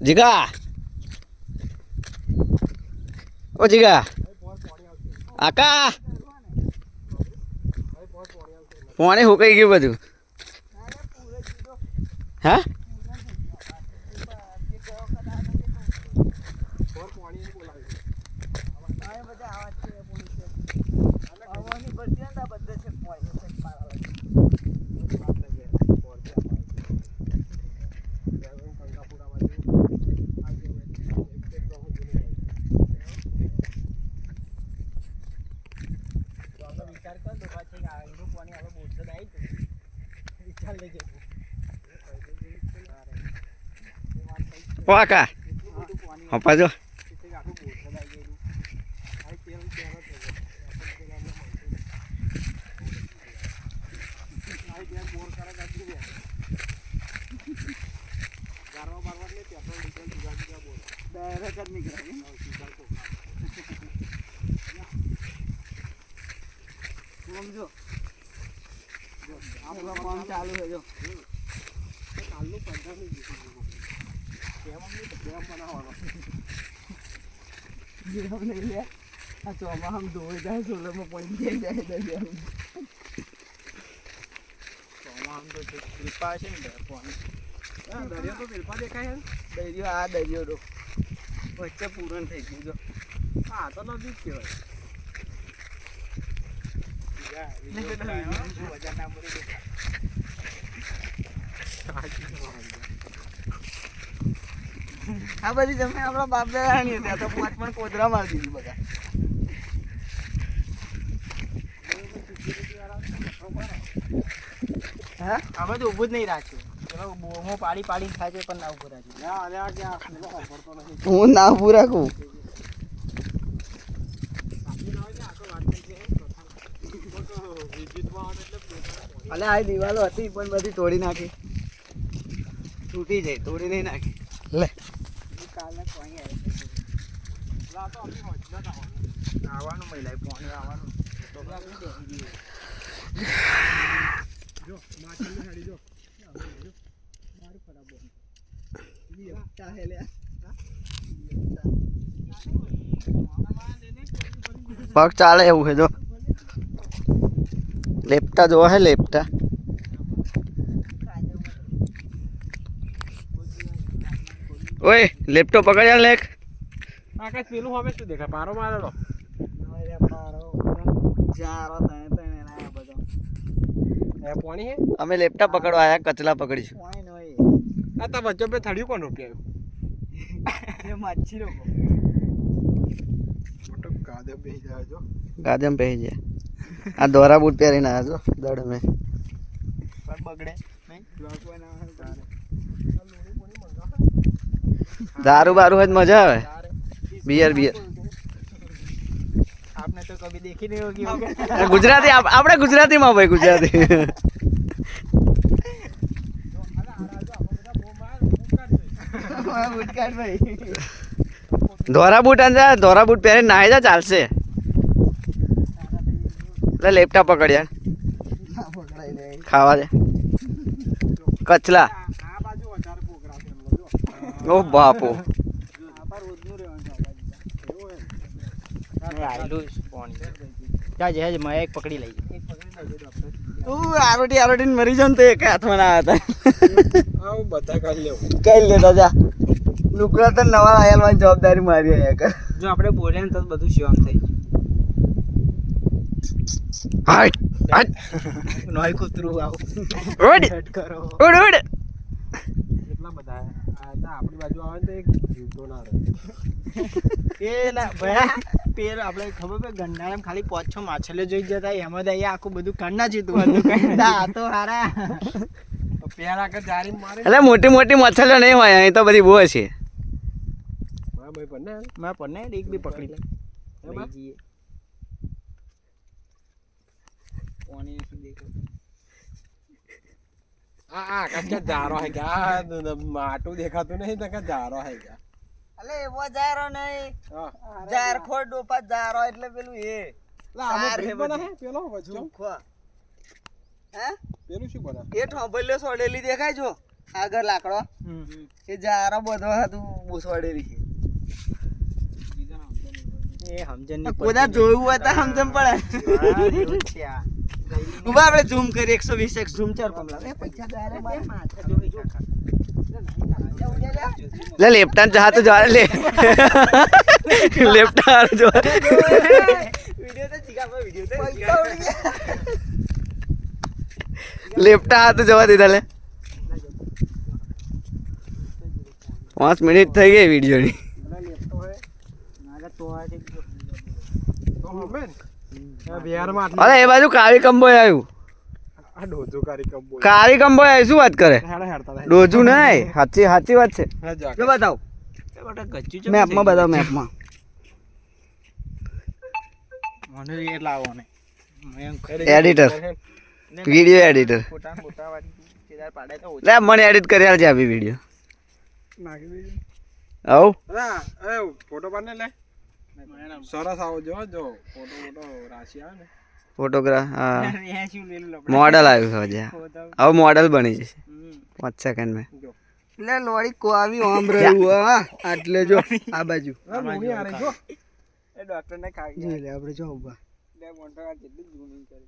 જીગા ઓ જીગા આકા પાણી હુકાઈ ગયું બધું હા Waka, apa tu? चालू है जो हम दो सोलह में पॉइंट दरियो तो बिल्पा देखा है दरियो आ दरियो तो वच्चे पूरण થઈ ગયું જો આ તો નદી જ આ બધી જમે આપણા બાપ દાદાની હતી તો પાંચ પણ કોદરા મારી દીધી બધા હા અમે તો ઊભું જ નહીં રાખ્યું ચલો બોમો પાડી પાડી ખાય છે પણ ના ઊભું રાખ્યું ના અરે આ ક્યાં પડતો નથી હું ના ઊભું રાખું અલે આ દિવાલો હતી પણ બધી તોડી નાખી તૂટી જાય તોડી નહીં નાખી લે કાલે કોઈ લા તો આપણી હોજના આવવાનું મહિલા પાણી આવવાનું તો જો માછલી સાડી જો મારું ફટાફટ લી ચાહે લે પગ ચાલે એવું છે જો લેપટા જો હે લેપટા ઓય લેપટો પકડ્યા લેક આકાશ પેલું હવે શું દેખાય પારો મારેલો અરે પારો જારો તને તને ના બધો એ પાણી હે અમે લેપટા પકડવા આયા કચલા પકડીશું પાણી નોય આ તા બચ્ચો બે થડિયું કોણ રૂપિયા એ માછી લોકો મોટો ગાદે બેહી જાય જો ગાદેમ બેહી જાય આ દોરા બૂટ પહેરીને આવ્યા છો દડ મેં પણ બગડે નહીં દારૂ બારૂ હોય મજા આવે બિયર બિયર आपने तो कभी देखी नहीं होगी गुजराती આપણે ગુજરાતીમાં ભાઈ ગુજરાતી દોરા બૂટ અંજા દોરા બૂટ પહેરીને નાહી જા ચાલશે એટલે લેપટા પકડ્યા ખાવા દે કચલા ઓ બાપો એક પકડી લઈ તું આરોટી આરોટી મરી જાવ તો એક હાથમાં ના હતા બધા કઈ લેતા જા લુકડા તો નવા આયલવાની જવાબદારી મારી કર જો આપણે બોલે ને તો બધું શિવમ થઈ હાટ હાટ નોય કૂતરું આવ ઓડ કરો ઓડ ઓડ કેટલા બધા આપણી બાજુ આવે તો એક જીવતો ના રહે એ ના ભયા પેર આપણે ખબર પે ગંડાળામાં ખાલી 5-6 માછલીઓ જોઈ જતા એમાં દઈ આખું બધું કાઢના જીતું હતું આ તો હારા પેરા કે જારી મારે એટલે મોટી મોટી માછલીઓ નહીં હોય અહીં તો બધી બહુ છે મારા ભાઈ પણ મેં પણ એક બી પકડી લે જીએ પાણી નથી દેખો આ કચ્ચા જારો હે क्या માટું દેખાતું નહીં તો કે જારો હે क्या અલે એવો જારો નહીં જાર ખોડ ડોપા જારો એટલે પેલું એ સાર હે બના હે પેલો વજુ હે પેલું શું બના એ ઠોબલ્યો સોડેલી દેખાય જો આગળ લાકડો એ જારા બધો હતું બોસવાડેલી છે એ સમજણ નહીં કોદા જોયું હોય તો સમજણ પડે ઉભા આપણે ઝૂમ કરી 120x ઝૂમ ચાર પગલા એ પૈસા દારે મારે માથે જોઈ કાકા લે લેફ્ટ હાથ જવા તો જવા લે લેફ્ટ હાથ જવા વિડિયો તો ચીકા પર વિડિયો તો પૈસા ઉડી ગયા લેફ્ટ હાથ જવા દીધા લે 5 મિનિટ થઈ ગઈ વિડીયોની અરે એ બાજુ કાળી કંબોય આવ્યું કાળી કંબોય આવી શું વાત કરે ડોજું નહીં સાચી વાત છે જો બતાવ મેપમાં બતાવો મેપમાં એડિટર વિડીયો એડિટર લે મને એડિટ કરી આલજે આપી વિડીયો આવ ફોટો પાડને લે સરસ આવો જો ફોટો રાશિ આવે ને ફોટોગ્રાફ હા મોડલ આવ્યું છે હવે મોડલ બની જશે 5 સેકન્ડ મેં લે લોડી કો આવી ઓમ રહ્યું હા આટલે જો આ બાજુ એ ડોક્ટર ને ખાઈ જોઈ લે આપણે જો ઉભા લે મોટા જેટલું ઝૂમિંગ કરે